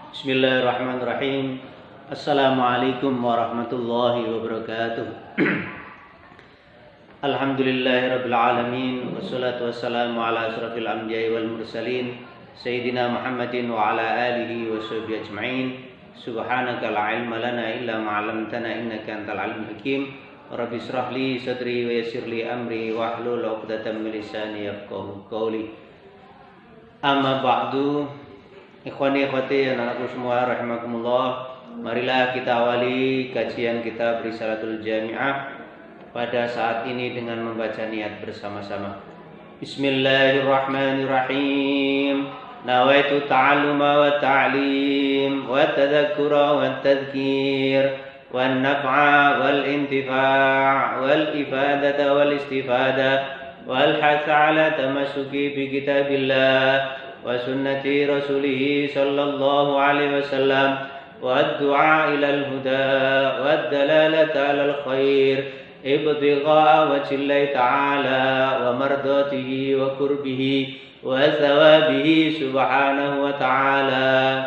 Bismillahirrahmanirrahim. Assalamualaikum warahmatullahi wabarakatuh. Alhamdulillahirabbil alamin wassalatu wassalamu ala asyrafil anbiya'i wal mursalin sayyidina Muhammadin wa ala alihi washabbihi ajma'in. Subhanaka la ilma lana illa ma 'allamtana innaka antal alimul hakim. Rabbi shrah li sadri wa yassir li amri wahlul 'uqdatam min lisani yafqahu qawli. Amma ba'du. Ikhwani ikhwati anakku semua rahimakumullah. Marilah kita awali kajian kitab Risalatul Jami'ah pada saat ini dengan membaca niat bersama-sama. Bismillahirrahmanirrahim. Nawaitu ta'alluma wa ta'lim wa tadhakkura wa tadhkir wa naf'a wal intifa' wal ifadata wal istifada wal hatha ala tamassuki bi kitabillah wa sunnati rasulih sallallahu alaihi wasallam wa ad-du'a ila al-huda wa ad-dalalata ala al-khair ibtigha'a wajhillahi ta'ala wa mardatihi wa qurbihi wa thawabihi subhanahu wa ta'ala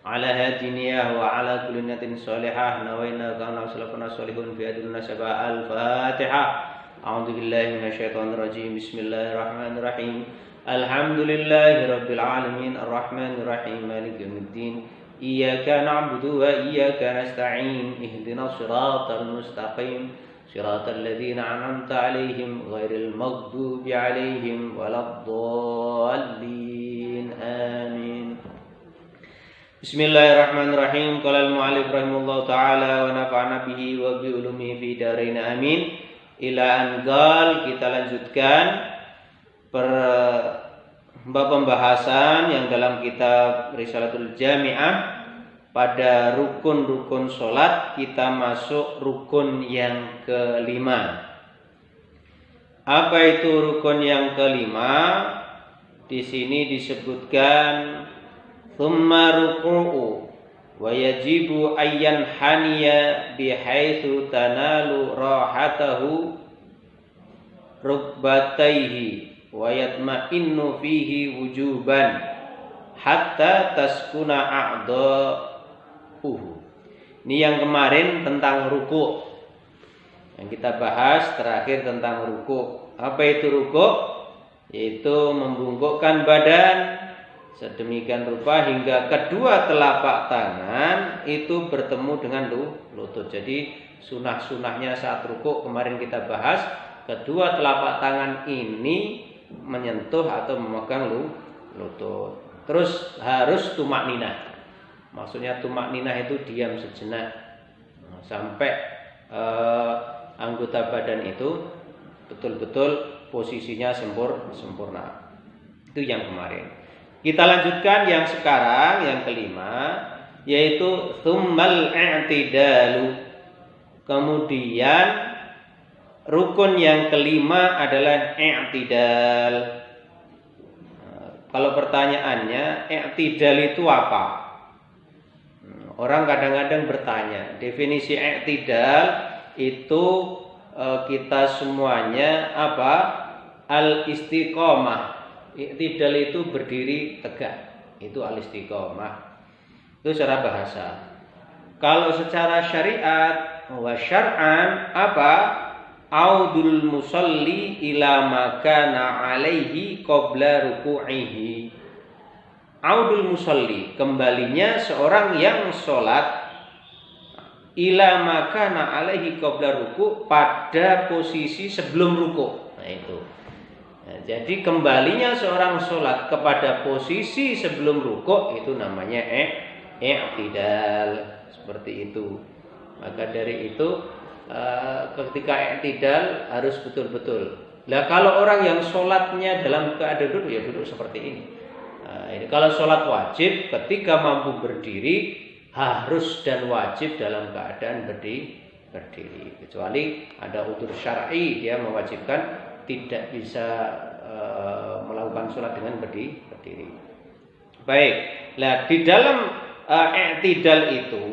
ala hadiniyah wa ala kulli niyatin salihah nawaina kana salafuna salihun fi adunna sab'a al-fatihah. A'udzu billahi minasyaitonir rajim. Bismillahirrahmanirrahim. Alhamdulillahi rabbil alamin arrahmanir rahim maliki yaumiddin iyyaka na'budu wa iyyaka nasta'in ihdinas siratal mustaqim siratal ladzina an'amta 'alaihim ghairil maghdubi 'alaihim waladdallin amin. Bismillahirrahmanirrahim. Qala al-mu'allif rahimahullahu ta'ala wa nafa'ana bihi wa bi ulumihi fi darain amin. Ila anqal, kita lanjutkan pembahasan yang dalam kitab Risalatul Jami'ah. Pada rukun-rukun sholat kita masuk rukun yang kelima. Apa itu rukun yang kelima? Di sini disebutkan thumma ruku'u wa yajibu ayyan haniya bihaitsu tanalu rahatahu rukbataihi wa yatma'innu fihi wujuban hatta taskuna a'dha'uhu. Ini yang kemarin tentang ruku'. Yang kita bahas terakhir tentang ruku'. Apa itu ruku'? Yaitu membungkukkan badan sedemikian rupa hingga kedua telapak tangan itu bertemu dengan lutut. Jadi sunah-sunahnya saat ruku' kemarin kita bahas, kedua telapak tangan ini menyentuh atau memegang lutut. Terus harus tumak ninah. Maksudnya tumak ninah itu diam sejenak sampai anggota badan itu betul-betul posisinya sempurna. Itu yang kemarin. Kita lanjutkan yang sekarang, yang kelima, yaitu tsummal i'tidalu. Kemudian rukun yang kelima adalah i'tidal. Kalau pertanyaannya, i'tidal itu apa? Orang kadang-kadang bertanya, definisi i'tidal itu kita semuanya apa? Al-istiqomah. I'tidal itu berdiri tegak. Itu al-istiqomah. Itu secara bahasa. Kalau secara syariat wa syar'an apa? Audul musalli ila makana alaihi qabla ruku'ihi. Audul musalli, kembalinya seorang yang sholat ila makana alaihi qabla ruku', pada posisi sebelum ruku'. Nah itu. Nah, jadi kembalinya seorang sholat kepada posisi sebelum ruku' itu namanya i'tidal. Seperti itu. Maka dari itu ketika i'tidal harus betul-betul. Nah, kalau orang yang sholatnya dalam keadaan duduk, ya duduk seperti ini. Nah, ini kalau sholat wajib, ketika mampu berdiri harus dan wajib dalam keadaan berdiri. Kecuali ada udzur syar'i, dia mewajibkan tidak bisa melakukan sholat dengan berdiri. Baik. Nah, di dalam i'tidal itu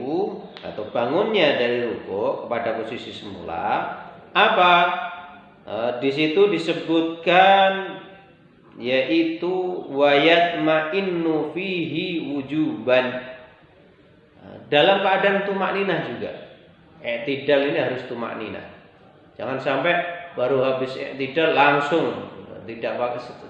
atau bangunnya dari ruku' kepada posisi semula apa? Di situ disebutkan yaitu wayatma'innu fihi wujuban. Dalam keadaan tumakninah juga. I'tidal ini harus tumakninah. Jangan sampai baru habis i'tidal langsung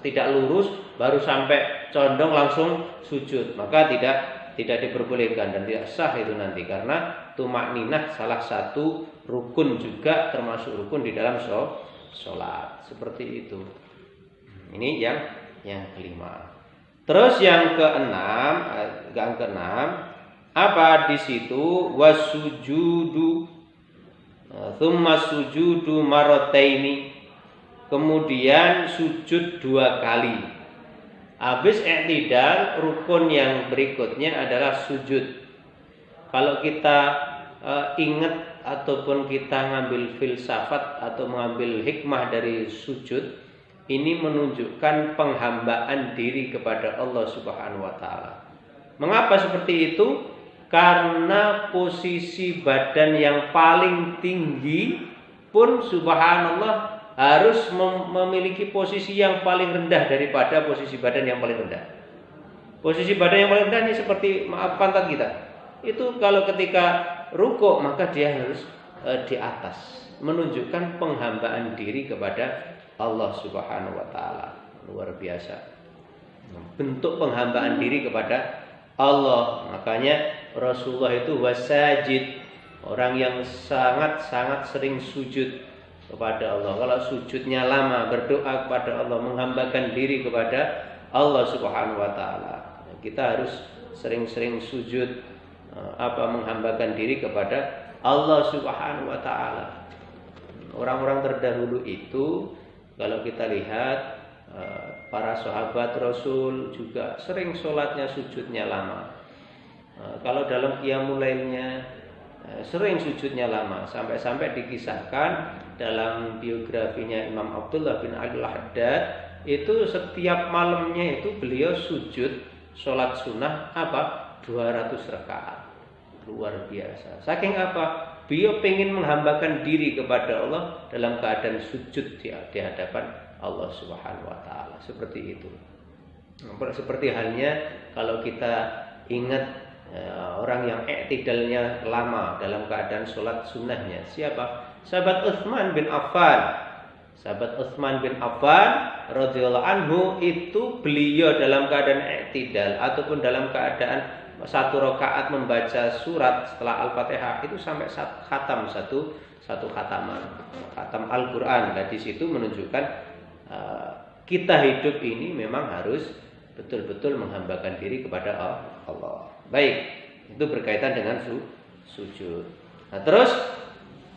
tidak lurus, baru sampai condong langsung sujud. Maka tidak diperbolehkan dan tidak sah itu nanti, karena tumakninah salah satu rukun juga, termasuk rukun di dalam sholat. Seperti itu. Ini yang kelima. Terus yang keenam, apa di situ? Wasujudu, thumma sujudu marrataini. Kemudian sujud 2 kali. Habis i'tidal, rukun yang berikutnya adalah sujud. Kalau kita ingat ataupun kita ngambil filsafat atau mengambil hikmah dari sujud, ini menunjukkan penghambaan diri kepada Allah Subhanahu wa taala. Mengapa seperti itu? Karena posisi badan yang paling tinggi pun subhanallah harus memiliki posisi yang paling rendah daripada posisi badan yang paling rendah. Posisi badan yang paling rendah ini seperti pantat kita. Itu kalau ketika rukuk maka dia harus di atas, menunjukkan penghambaan diri kepada Allah Subhanahu wa taala. Luar biasa. Bentuk penghambaan diri kepada Allah. Makanya Rasulullah itu wasajid, orang yang sangat-sangat sering sujud kepada Allah. Kalau sujudnya lama, berdoa kepada Allah, menghambakan diri kepada Allah Subhanahu wa taala. Kita harus sering-sering sujud, menghambakan diri kepada Allah Subhanahu wa taala. Orang-orang terdahulu itu kalau kita lihat para sahabat Rasul juga sering sholatnya sujudnya lama. Kalau dalam qiyamul lailnya sering sujudnya lama, sampai-sampai dikisahkan dalam biografinya Imam Abdullah bin Al-Haddad itu setiap malamnya itu beliau sujud sholat sunnah 200 rakaat. Luar biasa. Saking apa? Beliau pengen menghambakan diri kepada Allah dalam keadaan sujud di hadapan Allah Subhanahu wa taala. Seperti itu. Seperti halnya kalau kita ingat orang yang i'tidalnya lama dalam keadaan sholat sunnahnya. Siapa? Sahabat Utsman bin Affan. Sahabat Utsman bin Affan radhiyallahu anhu itu beliau dalam keadaan i'tidal ataupun dalam keadaan satu rakaat membaca surat setelah Al-Fatihah itu sampai khatam satu khataman, khatam Al-Qur'an. Nah, di situ menunjukkan kita hidup ini memang harus betul-betul menghambakan diri kepada Allah. Baik, itu berkaitan dengan sujud. Nah, terus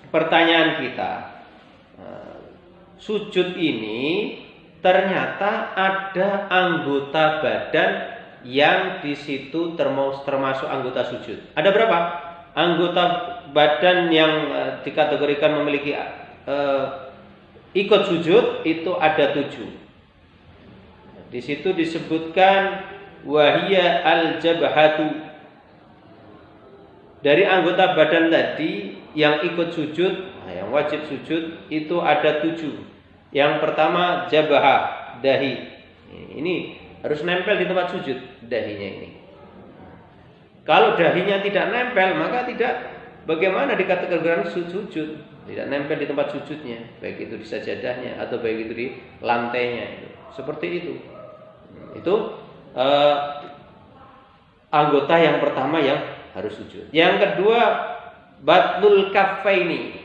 pertanyaan kita, sujud ini ternyata ada anggota badan yang di situ termasuk anggota sujud. Ada berapa? Anggota badan yang dikategorikan memiliki ikut sujud itu ada 7. Di situ disebutkan wahia al-jabhatu. Dari anggota badan tadi yang ikut sujud, yang wajib sujud itu ada 7. Yang pertama jabhah, dahi. Ini harus nempel di tempat sujud dahinya ini. Kalau dahinya tidak nempel maka bagaimana dikategorikan sujud? Tidak nempel di tempat sujudnya, baik itu di sajadahnya atau baik itu di lantainya. Seperti itu. Itu anggota yang pertama yang harus sujud. Yang kedua batnul kaffaini.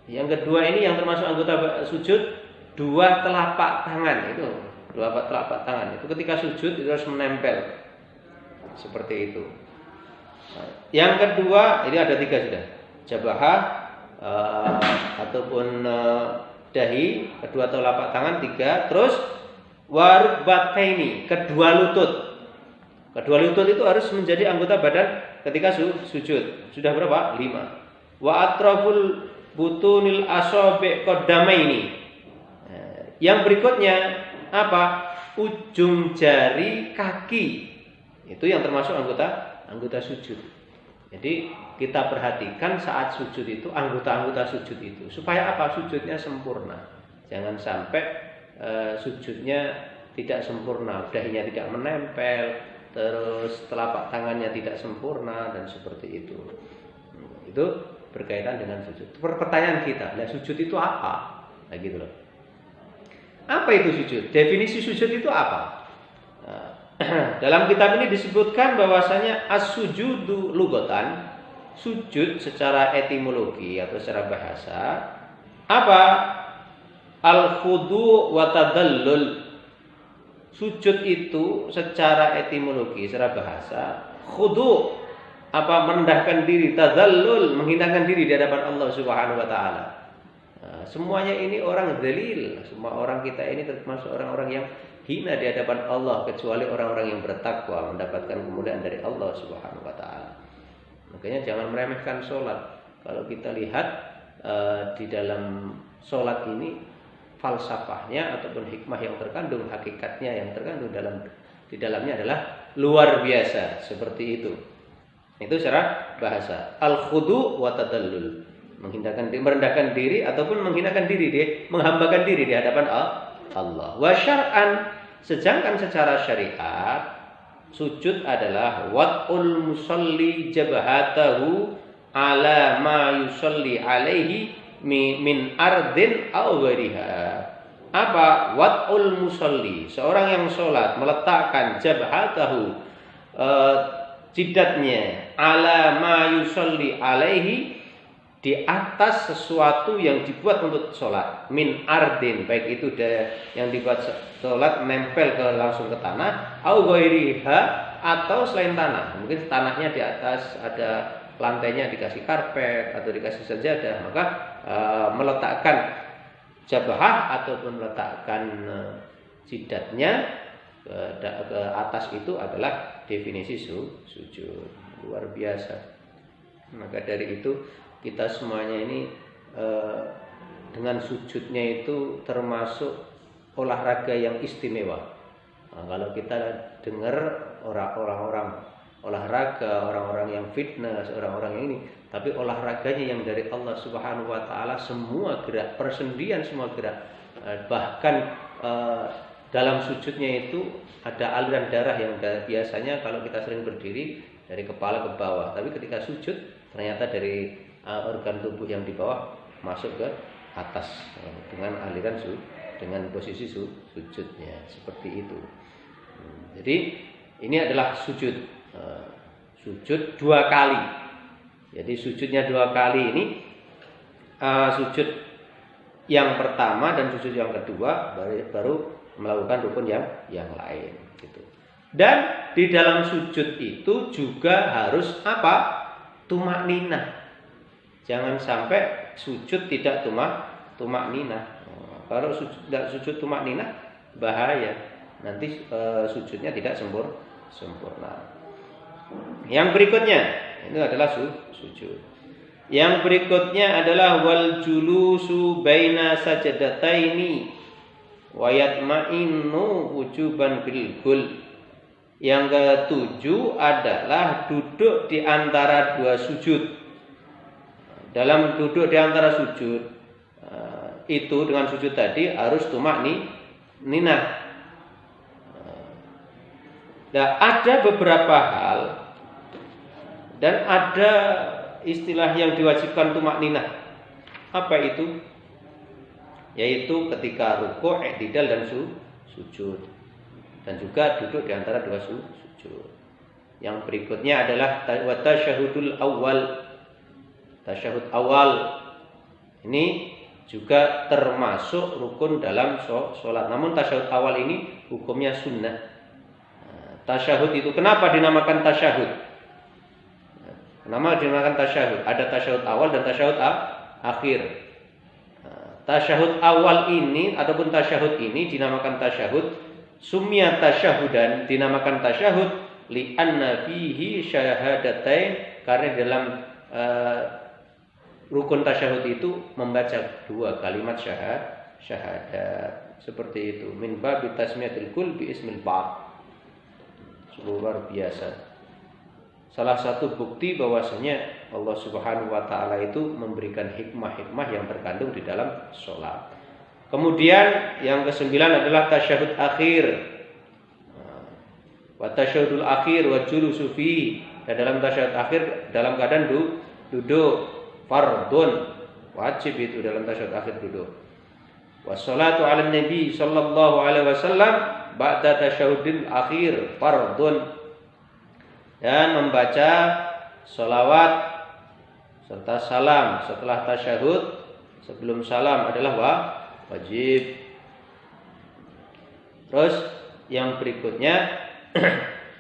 Yang kedua ini yang termasuk anggota sujud, 2 telapak tangan itu. 2 telapak tangan itu ketika sujud itu harus menempel. Seperti itu. Yang kedua, ini ada 3 sudah. Jabahah ataupun dahi, kedua telapak tangan 3, terus warukbataini, kedua lutut. Kedua lutut itu harus menjadi anggota badan ketika sujud. Sudah berapa? 5. Wa atraful butunil asabi' qaddamaini. Yang berikutnya apa? Ujung jari kaki. Itu yang termasuk anggota sujud. Jadi kita perhatikan saat sujud itu anggota-anggota sujud itu supaya apa? Sujudnya sempurna. Jangan sampai sujudnya tidak sempurna, dahinya tidak menempel, terus telapak tangannya tidak sempurna dan seperti itu. Itu berkaitan dengan sujud. Pertanyaan kita, nah sujud itu apa? Nah gitu loh. Apa itu sujud? Definisi sujud itu apa? Nah, dalam kitab ini disebutkan bahwasanya as-sujudu lughatan, sujud secara etimologi atau secara bahasa apa? Al-khudu wa tadallul. Sujud itu secara etimologi, secara bahasa, khudu apa merendahkan diri, tadallul menghinakan diri di hadapan Allah Subhanahu wa taala. Nah, semuanya ini orang dzalil, semua orang kita ini termasuk orang-orang yang hina di hadapan Allah kecuali orang-orang yang bertakwa mendapatkan kemuliaan dari Allah Subhanahu wa taala. Makanya jangan meremehkan sholat. Kalau kita lihat di dalam sholat ini falsafahnya ataupun hikmah yang terkandung, hakikatnya yang terkandung di dalamnya adalah luar biasa seperti itu. Itu secara bahasa. Al-khudu wa tadallul. Merendahkan diri ataupun menghinakan diri, menghambakan diri di hadapan Allah. Wa syar'an, sedangkan secara syariat sujud adalah wat'ul musalli jabhatahu ala ma yusalli alaihi min ardin aw ghairiha. Apa? Wat'ul musalli, seorang yang sholat meletakkan jabhatahu, jidatnya, ala ma yusalli alaihi, di atas sesuatu yang dibuat untuk sholat, min ardin, baik itu yang dibuat sholat nempel langsung ke tanah, aw ghairiha, atau selain tanah, mungkin tanahnya di atas ada lantainya dikasih karpet atau dikasih sajadah, maka meletakkan jabhah ataupun meletakkan jidatnya ke atas itu adalah definisi sujud. Luar biasa. Maka dari itu kita semuanya ini dengan sujudnya itu termasuk olahraga yang istimewa. Nah, kalau kita dengar orang-orang olahraga, orang-orang yang fitness, orang-orang yang ini, tapi olahraganya yang dari Allah Subhanahu wa taala, semua gerak, persendian semua gerak, bahkan dalam sujudnya itu ada aliran darah yang biasanya kalau kita sering berdiri dari kepala ke bawah, tapi ketika sujud ternyata dari organ tubuh yang di bawah masuk ke atas dengan aliran dengan posisi sujudnya seperti itu. Jadi ini adalah sujud. Sujud 2 kali. Jadi sujudnya 2 kali ini sujud yang pertama dan sujud yang kedua baru melakukan rukun yang lain gitu. Dan di dalam sujud itu juga harus apa? Tumakninah. Jangan sampai sujud tidak tumakninah. Kalau sujud tumakninah bahaya. Nanti sujudnya tidak sempurna. Yang berikutnya itu adalah sujud. Yang berikutnya adalah wal julusu baina sajadataini wa yatma'innu wujuban bil gul. Yang ketujuh adalah duduk di antara 2 sujud. Dalam duduk di antara sujud itu dengan sujud tadi harus tumakninah. Nah, ada beberapa hal dan ada istilah yang diwajibkan tumakninah. Apa itu? Yaitu ketika rukuk, i'tidal dan sujud. Dan juga duduk di antara 2 sujud. Yang berikutnya adalah tasyahudul awal. Tasyahud awal ini juga termasuk rukun dalam sholat. Namun tasyahud awal ini hukumnya sunnah. Tasyahud itu kenapa dinamakan tasyahud? Kenapa dinamakan tasyahud? Ada tasyahud awal dan tasyahud akhir. Tasyahud awal ini ataupun tasyahud ini dinamakan tasyahud, sumya tasyahudan, dinamakan tasyahud li'anna fihi syahadatain, karena dalam rukun tasyahud itu membaca 2 kalimat syahadat. Seperti itu. Min babi tasmiyatil kul bi ismil ba'. Luar biasa. Salah satu bukti bahwasanya Allah Subhanahu wa taala itu memberikan hikmah-hikmah yang terkandung di dalam sholat. Kemudian yang kesembilan adalah tasyahud akhir. Wa tasyahudul akhir wa julusu fi. Dan dalam tasyahud akhir dalam keadaan duduk fardun, wajib itu dalam tasyahud akhir duduk. Wassalatu ala nabi sallallahu alaihi wasallam ba'da tasyahudil akhir fardun. Dan membaca sholawat serta salam setelah tasyahud sebelum salam adalah wajib. Terus yang berikutnya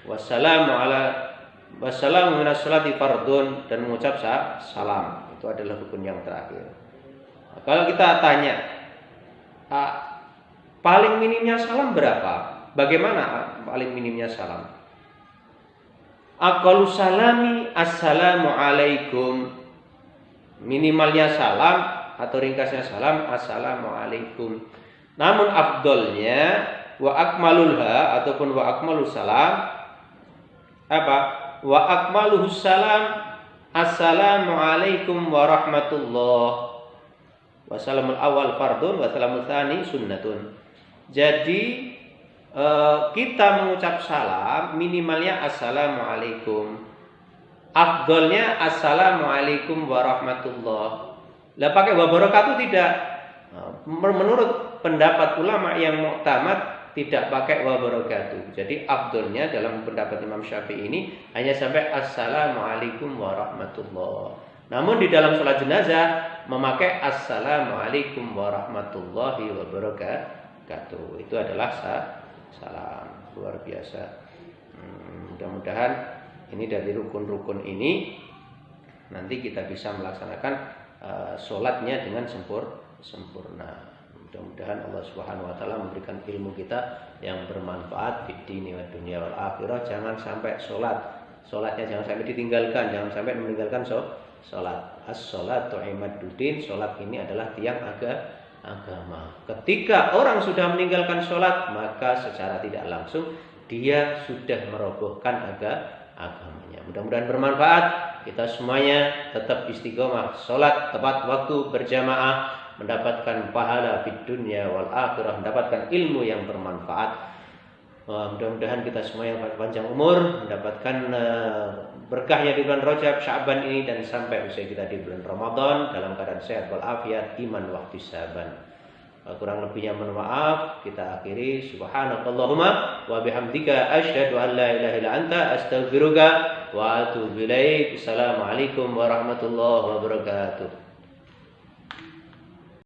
wassalamu minas sholati fardun, dan mengucap salam itu adalah rukun yang terakhir. Nah, kalau kita tanya paling minimnya salam berapa? Bagaimana paling minimnya salam? Aqallu salami assalamu alaikum. Minimalnya salam atau ringkasnya salam assalamu alaikum. Namun afdolnya wa akmalulha ataupun wa akmalus salam apa? Wa akmaluhus salam assalamu alaikum warahmatullah. Wa salamul awal fardun wa salamul tsani sunnatun. Jadi kita mengucap salam minimalnya assalamualaikum, afdolnya assalamualaikum warahmatullah. Lah pakai wabarakatuh tidak. Menurut pendapat ulama yang muktamad tidak pakai wabarakatuh. Jadi afdolnya dalam pendapat Imam Syafi'i ini hanya sampai assalamualaikum warahmatullah. Namun di dalam sholat jenazah memakai assalamualaikum warahmatullahi wabarakatuh. Itu adalah salam. Luar biasa. Mudah-mudahan ini dari rukun-rukun ini nanti kita bisa melaksanakan sholatnya dengan sempurna. Mudah-mudahan Allah Subhanahu wa taala memberikan ilmu kita yang bermanfaat di dini wa dunia wal akhirah. Jangan sampai sholatnya jangan sampai ditinggalkan, jangan sampai meninggalkan sholat. As-sholatu imaduddin. Sholat ini adalah tiang agama. Ketika orang sudah meninggalkan sholat, maka secara tidak langsung dia sudah merobohkan agamanya. Mudah-mudahan bermanfaat. Kita semuanya tetap istiqomah sholat tepat waktu berjamaah, mendapatkan pahala di dunia wal akhirah, mendapatkan ilmu yang bermanfaat. Mudah-mudahan kita semua yang panjang umur, mendapatkan berkahnya di bulan Rajab, Sya'ban ini, dan sampai usia kita di bulan Ramadan dalam keadaan sehat walafiat, iman wa ihtisaban. Kurang lebihnya mohon maaf. Kita akhiri subhanakallahumma wa bihamdika asyhadu an la ilaha illa anta astaghfiruka wa atubu ilaik. Assalamualaikum warahmatullahi wabarakatuh.